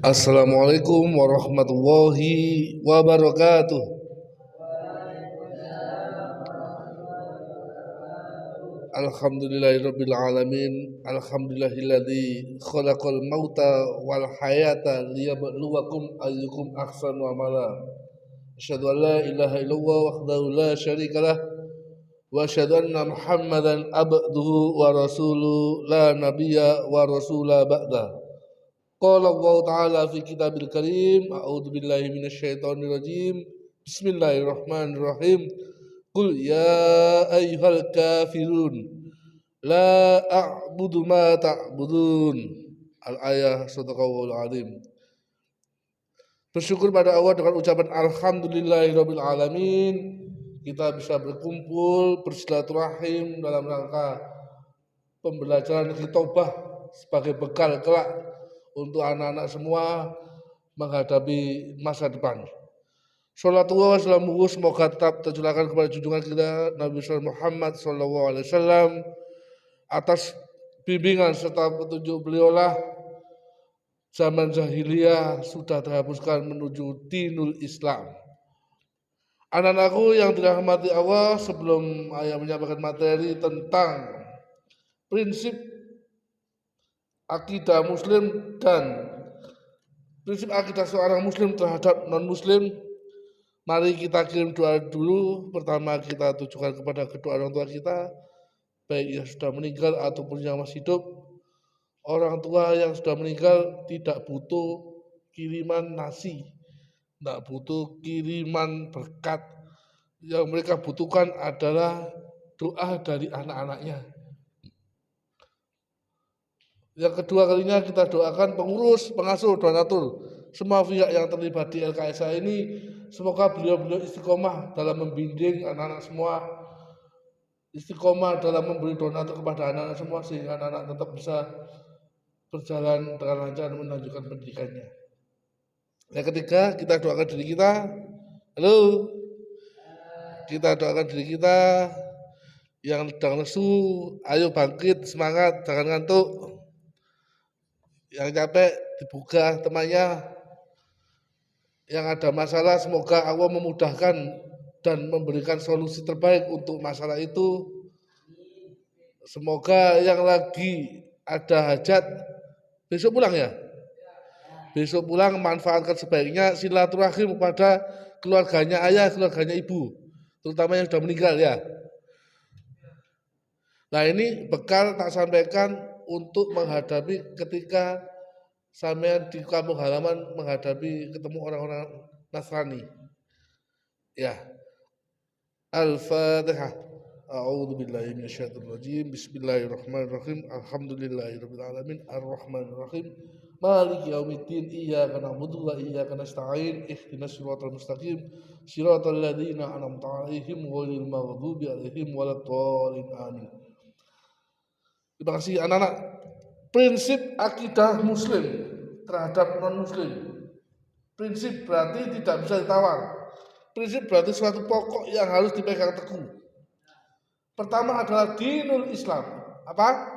Assalamualaikum warahmatullahi wabarakatuh. Alhamdulillahirabbil alamin. Alhamdulillahilladzi khalaqal mauta wal hayata liyabluwakum ayyukum ahsanu amala. Asyhadu an la ilaha illallah wahdahu la syarikalah wa asyhadu anna Muhammadan abduhu wa rasuluhu la nabiyya wa rasula ba'da. Qala Allah Ta'ala fi kitabil karim. A'udzu billahi minasyaitonir rajim. Bismillahirrahmanirrahim. Qul ya ayyuhal kafirun la a'budu ma ta'budun. Al-ayah sadaqallahul azim. Bersyukur pada Allah dengan ucapan alhamdulillahirabbil alamin. Kita bisa berkumpul bersilaturahim dalam rangka pembelajaran khitobah sebagai bekal kelak untuk anak-anak semua menghadapi masa depan. Salatullah wassalamuhu semoga tetap tercurahkan kepada junjungan kita Nabi Muhammad SAW atas bimbingan serta petunjuk beliaulah zaman jahiliyah sudah terhapuskan menuju dinul Islam. Anak-anakku yang dirahmati Allah, sebelum ayah menyampaikan materi tentang prinsip akidah muslim dan prinsip akidah seorang muslim terhadap non-muslim, mari kita kirim doa dulu. Pertama kita tujukan kepada kedua orang tua kita, baik yang sudah meninggal ataupun yang masih hidup. Orang tua yang sudah meninggal tidak butuh kiriman nasi, tidak butuh kiriman berkat. Yang mereka butuhkan adalah doa dari anak-anaknya. Yang kedua kalinya kita doakan pengurus, pengasuh, donatur, semua pihak yang terlibat di LKSA ini, semoga beliau-beliau istiqomah dalam membimbing anak-anak semua, istiqomah dalam memberi donatur kepada anak-anak semua, sehingga anak-anak tetap bisa berjalan dengan lancar melanjutkan pendidikannya. Yang ketiga, kita doakan diri kita. Halo, kita doakan diri kita yang sedang lesu, ayo bangkit, semangat, jangan ngantuk. Yang capek dibuka temannya. Yang ada masalah semoga Allah memudahkan dan memberikan solusi terbaik untuk masalah itu. Semoga yang lagi ada hajat besok pulang ya. Besok pulang manfaatkan sebaiknya silaturahim kepada keluarganya ayah, keluarganya ibu, terutama yang sudah meninggal ya. Nah, ini bekal tak sampaikan untuk menghadapi ketika sampean di kampung halaman menghadapi ketemu orang-orang Nasrani. Ya. Al-Fatihah. A'udzu billahi minasyaitonir rajim. Bismillahirrahmanirrahim. Alhamdulillahirabbil alamin. Arrahmanirrahim. Maliki yaumiddin. Iyyaka na'budu wa iyyaka nasta'in. Ihdinas siratal mustaqim. Siratal ladzina an'amta 'alaihim ghairil maghdubi 'alaihim waladdallin. Amin. Terima kasih anak-anak. Prinsip akidah muslim terhadap non-muslim. Prinsip berarti tidak bisa ditawar. Prinsip berarti suatu pokok yang harus dipegang teguh. Pertama adalah dinul Islam. Apa?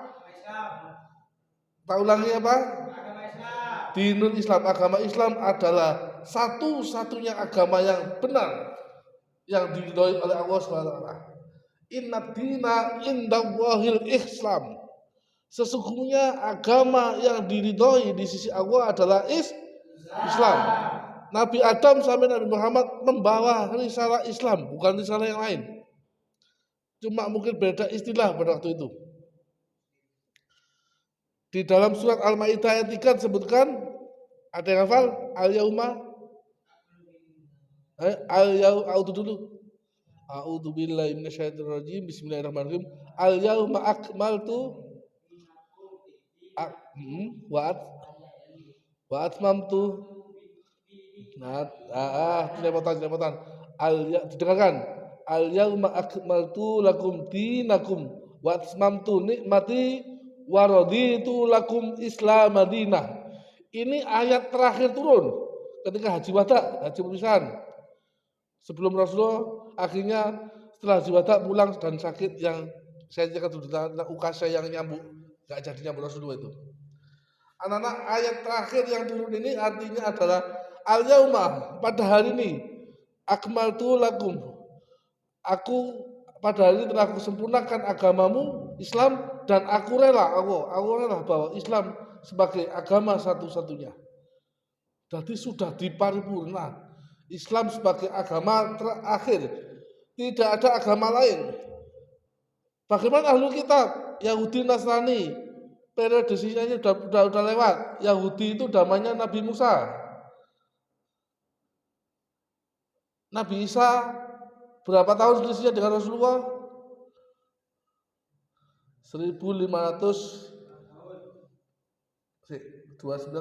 Tak ulangi apa? Dinul Islam. Agama Islam adalah satu-satunya agama yang benar, yang diridhoi oleh Allah SWT. Inna dina indallahil Islam. Sesungguhnya agama yang diridhoi di sisi Allah adalah Islam. Nabi Adam sampai Nabi Muhammad membawa risalah Islam, bukan risalah yang lain. Cuma mungkin beda istilah pada waktu itu. Di dalam surat Al-Maidah ayat 3 disebutkan, ada yang hafal? Al-yauma A'udzu dulu. A'udzu billahi minasyaitonir rajim. Bismillahirrahmanirrahim. Al-yauma akmaltu wa atmamtu. Lepotan. Didengarkan. Al-yauma akmaltu lakum dinakum wa atmamtu nikmati wa raditu lakum Islam madinah. Ini ayat terakhir turun ketika haji wada, haji perpisahan. Sebelum Rasulullah akhirnya setelah haji wada pulang dan sakit yang saya ceritakan tentang ukasha yang nyambuk, enggak jadi nyambuk Rasulullah itu. Anak-anak, ayat terakhir yang turun ini artinya adalah al-yauma, pada hari ini, akmaltu lakum, aku pada hari ini telah aku sempurnakan agamamu Islam, dan aku rela bahwa Islam sebagai agama satu-satunya. Jadi sudah diparipurna Islam sebagai agama terakhir, tidak ada agama lain. Bagaimana ahlu kitab Yahudi Nasrani, periode sisanya udah lewat. Yahudi itu zamannya Nabi Musa. Nabi Isa berapa tahun selisihnya dengan Rasulullah? 1529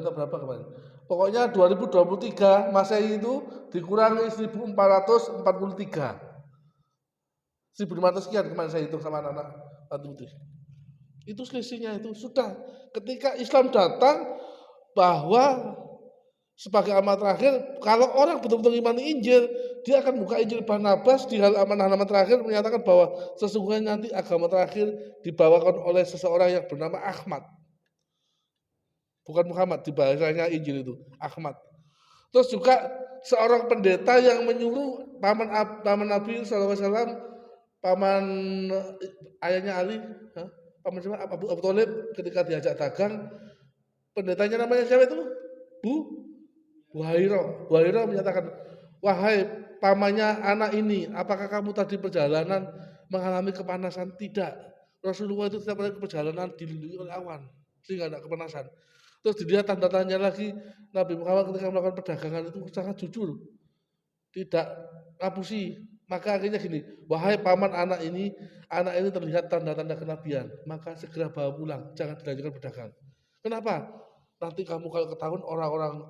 atau berapa kemarin? Pokoknya 2023 Masehi itu dikurangi 1443. 1500 sekian kemarin saya hitung sama anak-anak putih. Itu selisihnya itu sudah ketika Islam datang bahwa sebagai amanat terakhir, kalau orang betul-betul imani Injil, dia akan buka Injil Barnabas di halaman terakhir menyatakan bahwa sesungguhnya nanti agama terakhir dibawakan oleh seseorang yang bernama Ahmad. Bukan Muhammad, di bahasanya Injil itu Ahmad. Terus juga seorang pendeta yang menyuruh paman Nabi SAW, paman ayahnya Ali, paman siapa? Abu Thalib, ketika diajak dagang, pendetanya namanya siapa itu? Buhairo menyatakan, wahai pamannya anak ini, apakah kamu tadi perjalanan mengalami kepanasan? Tidak. Rasulullah itu setiap kali perjalanan dilindungi oleh awan sehingga tidak kepanasan. Terus dilihat tanda tanya lagi, Nabi Muhammad ketika melakukan perdagangan itu sangat jujur, tidak ngapusi. Maka akhirnya gini, wahai paman anak ini terlihat tanda-tanda kenabian, maka segera bawa pulang, jangan dilanjutkan berdagang. Kenapa? Nanti kamu kalau ketahuan orang-orang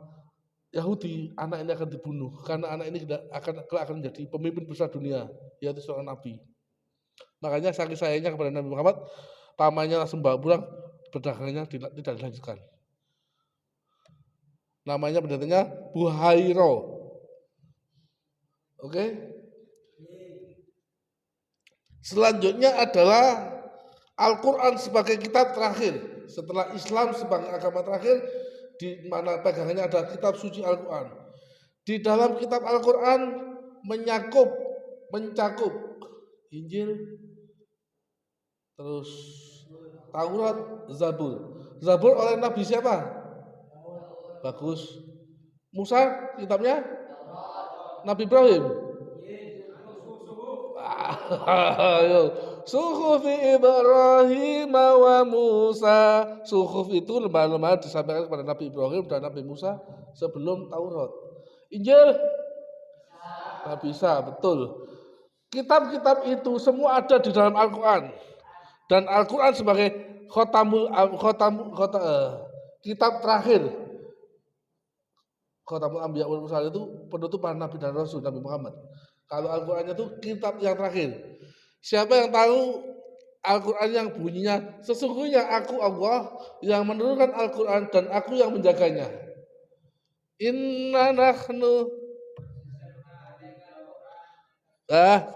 Yahudi, anak ini akan dibunuh karena anak ini akan menjadi pemimpin besar dunia, yaitu seorang nabi. Makanya saking sayangnya kepada Nabi Muhammad, pamannya langsung bawa pulang, berdagangannya tidak dilanjutkan. Namanya pendetanya Buhairo. Oke. Selanjutnya adalah Al-Quran sebagai kitab terakhir. Setelah Islam sebagai agama terakhir, di mana pegangannya ada kitab suci Al-Quran. Di dalam kitab Al-Quran mencakup Injil, terus Taurat, Zabur. Zabur oleh Nabi siapa? Bagus. Musa kitabnya? Nabi Ibrahim. Suhuf Ibrahim wa Musa. Suhuf itu lembaran-lembaran disampaikan kepada Nabi Ibrahim dan Nabi Musa sebelum Taurat. Injil Nabi Isa, betul. Kitab-kitab itu semua ada di dalam Al-Quran. Dan Al-Quran sebagai kitab terakhir. Khatamul Anbiya wal Mursalin itu penutupan Nabi dan Rasul Nabi Muhammad. Kalau Al-Qurannya itu kitab yang terakhir. Siapa yang tahu Al-Quran yang bunyinya, sesungguhnya aku Allah yang menurunkan Al-Quran dan aku yang menjaganya. Inna nahnu.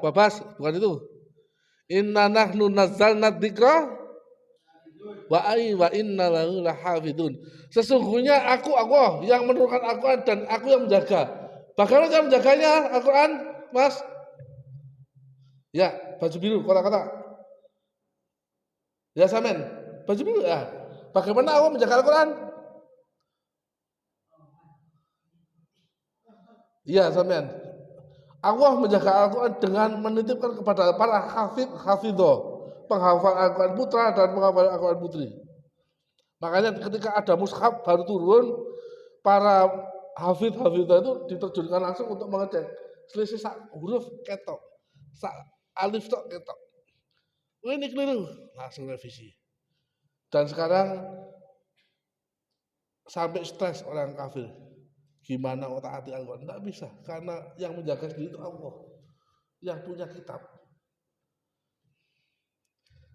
Babas, bukan itu. Inna nahnu nazzalna dzikra wa inna lahu lahafidun. Sesungguhnya aku Allah yang menurunkan Al-Quran dan aku yang menjaga. Bagaimana cara menjaganya Al-Quran, Mas? Ya, baju biru, kata-kata. Ya, Samen. Baju biru ya. Bagaimana Allah menjaga Al-Quran? Iya, Samen. Allah menjaga Al-Quran dengan menitipkan kepada para hafidho, penghafal Al-Quran putra dan penghafal Al-Quran putri. Makanya ketika ada mushaf baru turun, para hafidho itu diterjunkan langsung untuk mengecek selisih huruf ketok, alif tok ketok. Ini keliru, langsung revisi. Dan sekarang sampai stres orang kafir. Gimana otak hati Al-Quran? Tidak bisa, karena yang menjaga sendiri itu Allah, yang punya kitab.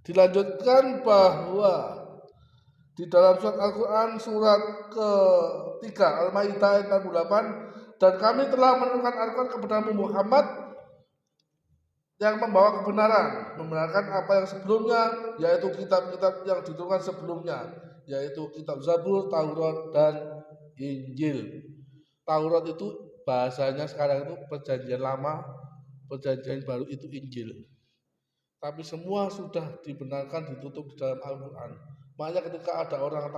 Dilanjutkan bahwa di dalam surat Al-Quran surat ke-3 Al-Maidah ayat 68, dan kami telah menurunkan Al-Quran kepada Muhammad yang membawa kebenaran, membenarkan apa yang sebelumnya, yaitu kitab-kitab yang diturunkan sebelumnya. yaitu kitab Zabur, Taurat, dan Injil. Taurat itu bahasanya sekarang itu perjanjian lama, perjanjian baru itu Injil. Tapi semua sudah dibenarkan, ditutup di dalam Al-Quran. Makanya ketika ada orang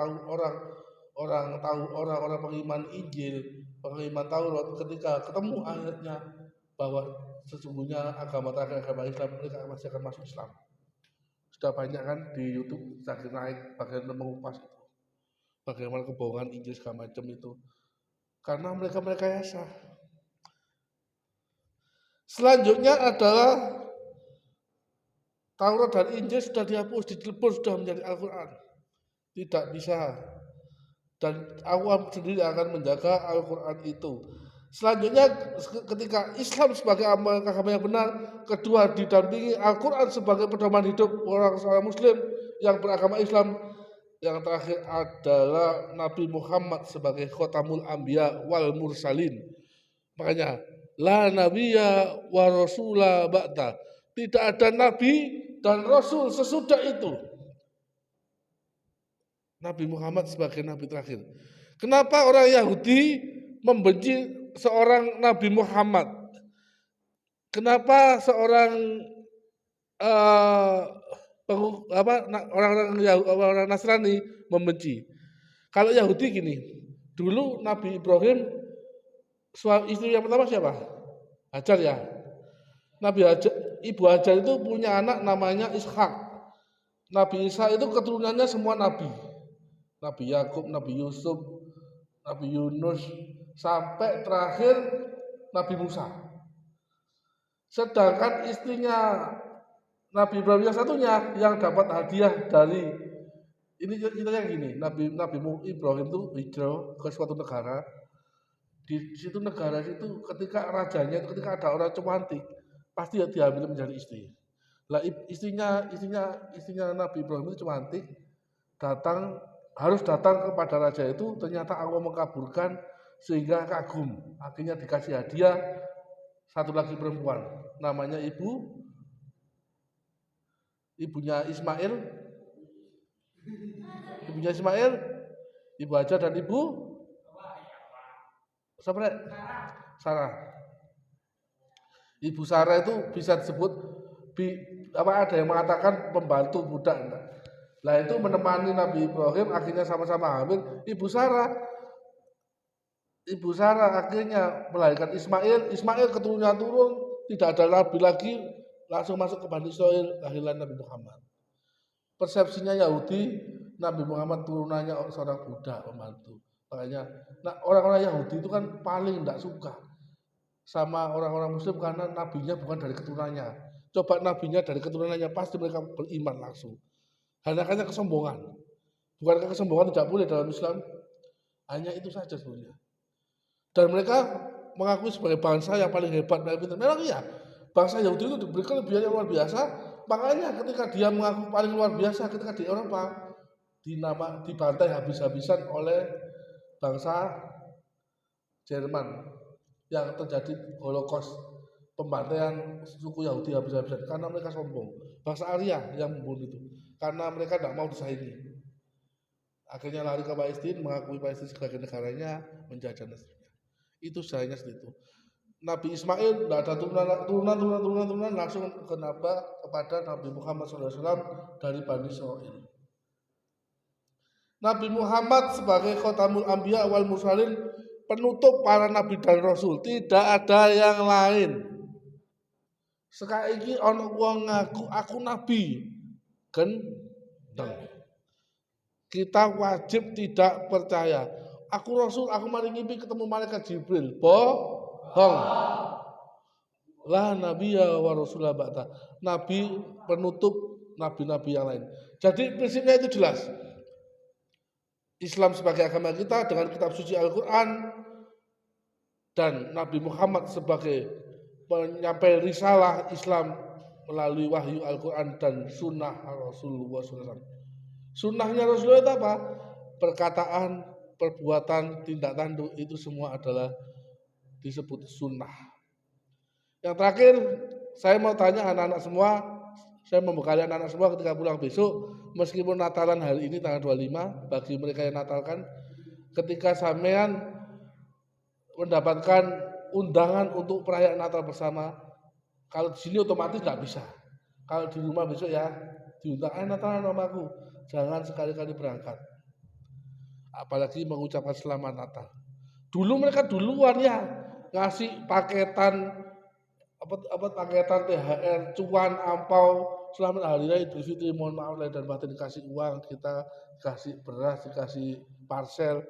pengiman Injil, pengiman Taurat, ketika ketemu ayatnya bahwa sesungguhnya agama terakhir agama Islam, mereka masih akan masuk Islam. Sudah banyak kan di YouTube lagi naik bagian mengupas itu, bagaimana kebohongan Injil segala macam itu, karena mereka merekayasa. Selanjutnya adalah Taurat dan Injil sudah dihapus, dilebur, sudah menjadi Al-Quran. Tidak bisa. Dan awam sendiri akan menjaga Al-Quran itu. Selanjutnya ketika Islam sebagai agama yang benar, kedua didampingi Al-Quran sebagai pedoman hidup seorang Muslim yang beragama Islam. Yang terakhir adalah Nabi Muhammad sebagai khotamul anbiya wal mursalin. Makanya la nabiyya wa rasula ba'da. Tidak ada nabi dan rasul sesudah itu. Nabi Muhammad sebagai nabi terakhir. Kenapa orang Yahudi membenci seorang Nabi Muhammad? Kenapa seorang orang Nasrani membenci? Kalau Yahudi gini, dulu Nabi Ibrahim istri yang pertama siapa? Hajar ya. Ibu Hajar itu punya anak namanya Ishak. Nabi Ishak itu keturunannya semua nabi. Nabi Yakub, Nabi Yusuf, Nabi Yunus, sampai terakhir Nabi Musa. Sedangkan istrinya Nabi Ibrahim yang satunya yang dapat hadiah dari ini ceritanya gini, Nabi Ibrahim itu hijrah ke suatu negara. Di situ negara itu ketika rajanya itu ketika ada orang cantik pasti diambil menjadi istri. Lah istrinya Nabi Ibrahim itu cantik, harus datang kepada raja itu, ternyata Allah mengabulkan sehingga kagum. Akhirnya dikasih hadiah satu lagi perempuan, namanya ibunya Ismail, Ibu Hajar dan Ibu Sarah. Ibu Sarah itu bisa disebut ada yang mengatakan pembantu budak. Nah itu menemani Nabi Ibrahim, akhirnya sama-sama hamil. Ibu Sarah akhirnya melahirkan Ismail keturunannya turun, tidak ada nabi lagi, langsung masuk ke Bani Israil, lahirlah Nabi Muhammad. Persepsinya Yahudi, Nabi Muhammad turunannya seorang budak pembantu. Makanya orang-orang Yahudi itu kan paling tidak suka sama orang-orang Muslim karena nabinya bukan dari keturunannya. Coba nabinya dari keturunannya, pasti mereka beriman langsung. Hanya kesombongan. Bukankah kesombongan tidak boleh dalam Islam? Hanya itu saja sebenarnya. Dan mereka mengakui sebagai bangsa yang paling hebat. Memang iya, bangsa Yahudi itu diberi kelebihan yang luar biasa. Makanya ketika dia mengaku paling luar biasa, ketika di Eropa dibantai habis-habisan oleh bangsa Jerman yang terjadi Holocaust, pembantaian suku Yahudi habis-habisan karena mereka sombong. Bangsa Arya yang membunuh itu karena mereka tidak mau disaingi. Akhirnya lari ke Palestina, mengakui Palestina sebagai negaranya, menjajah negerinya. Itu sejarahnya seperti itu. Nabi Ismail tidak ada turunan langsung kepada Nabi Muhammad SAW dari Bani Israil. Nabi Muhammad sebagai khotamul anbiya wal mursalin, penutup para nabi dan rasul, tidak ada yang lain. Sekali ini ana wong ngaku aku nabi, gendeng. Kita wajib tidak percaya. Aku rasul, aku mari ngimpi ketemu malaikat Jibril. Bohong. La nabiyya wa rasulah ba'da. Nabi penutup nabi-nabi yang lain. Jadi prinsipnya itu jelas. Islam sebagai agama kita dengan kitab suci Al-Quran dan Nabi Muhammad sebagai penyampai risalah Islam melalui wahyu Al-Quran dan sunnah Rasulullah SAW. Sunnahnya Rasulullah itu apa? Perkataan, perbuatan, tindak tanduk itu semua adalah disebut sunnah. Yang terakhir saya mau tanya anak-anak semua, Saya membekali anak-anak semua ketika pulang besok, meskipun Natalan hari ini tanggal 25, bagi mereka yang natalkan, ketika sampean mendapatkan undangan untuk perayaan Natal bersama, kalau di sini otomatis nggak bisa. Kalau di rumah besok ya diundang, Natalan sama aku, jangan sekali-kali berangkat. Apalagi mengucapkan selamat Natal. Dulu mereka duluan ya ngasih paketan paketan THR, cuan, ampau, selamat hari raya Idul Fitri, mohon maaf lahir dan batin, dikasih uang, kita kasih beras, dikasih parcel.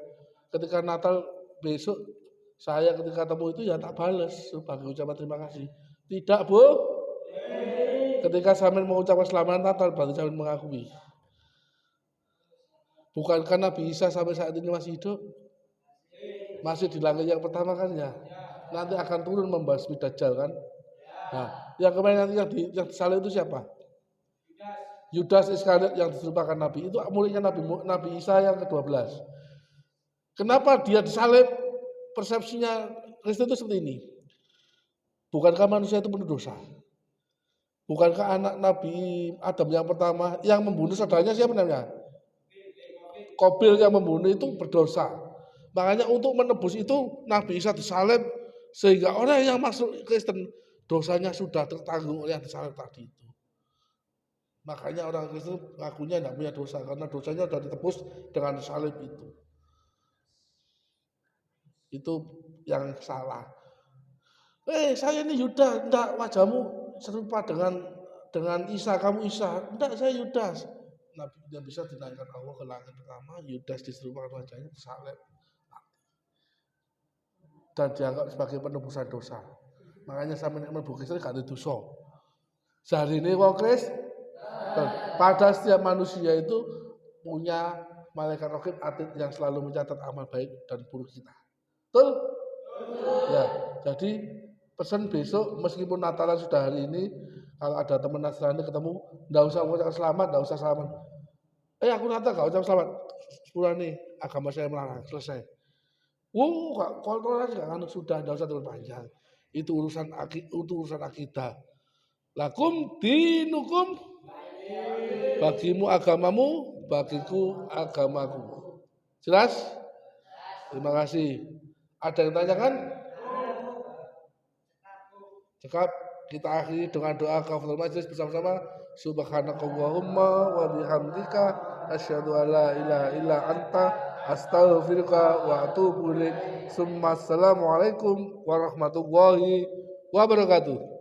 Ketika Natal besok saya ketika temu itu ya tak bales sebagai ucapan terima kasih. Tidak, Bu. Ketika sampean mengucapkan selamat Natal berarti sampean mengakui. Bukankah Nabi Isa sampai saat ini masih hidup? Masih di langit yang pertama kan ya? Nanti akan turun membasmi Dajjal kan? Nah, yang kemarin nanti yang disalib itu siapa? Yudas Iskariot yang diserupakan Nabi. Itu muridnya Nabi Isa yang ke-12. Kenapa dia disalib? Persepsinya Kristen itu seperti ini. Bukankah manusia itu penuh dosa? Bukankah anak Nabi Adam yang pertama yang membunuh saudaranya siapa namanya? Qabil yang membunuh itu berdosa. Makanya untuk menebus itu Nabi Isa disalib sehingga orang yang masuk Kristen dosanya sudah tertanggung oleh yang disalib tadi itu. Makanya orang Kristen ngakunya tidak punya dosa karena dosanya sudah ditebus dengan salib itu. Itu yang salah. Saya ini Yudas, enggak, wajahmu serupa dengan Isa, kamu Isa. Enggak, saya Yudas. Nabi tidak bisa dinaikkan Allah ke langit pertama, Yudas diserupakan wajahnya disalib dan dianggap sebagai penebusan dosa. Makanya sampai nek mlebu Kristen gak ada dosa. Sehari ini wong Kristen pada setiap manusia itu punya malaikat raqib atid yang selalu mencatat amal baik dan buruk kita. Betul? Ya, jadi pesan besok meskipun Natalan sudah hari ini, kalau ada teman Nasrani ketemu, enggak usah mengucapkan selamat, enggak usah selamat. Aku Natal enggak ucap selamat. Sepuluh nih, agama saya melarang, selesai. Kontrol aja kan sudah, enggak usah terlalu panjang. Itu urusan akidah. Lakum dinukum, bagimu agamamu, bagiku agamaku. Jelas? Terima kasih. Ada yang tanyakan? Cekap, kita akhiri dengan doa kafaratul majlis bersama-sama. Subhanakallahumma wa bihamdika asyhadu an la ilaha illa anta astaghfiruka wa atubu ilaik. Assalamualaikum warahmatullahi wabarakatuh.